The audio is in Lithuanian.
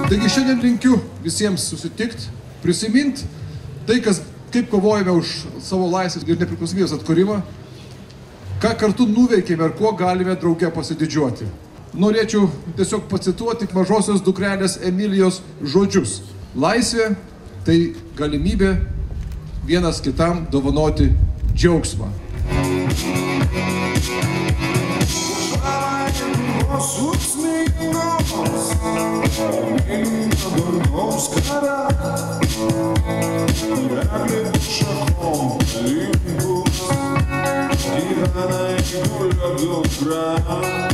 Taigi šiandien linkiu visiems susitikt, prisimint tai, kaip kovojame už savo laisvės ir nepriklausomybės atkūrimą, ką kartu nuveikėme ir kuo galime drauge pasididžiuoti. Norėčiau tiesiog pacituoti mažosios dukrelės Emilijos žodžius. Laisvė – tai galimybė vienas kitam dovanoti džiaugsmą. Gyvena iki gulio dukra.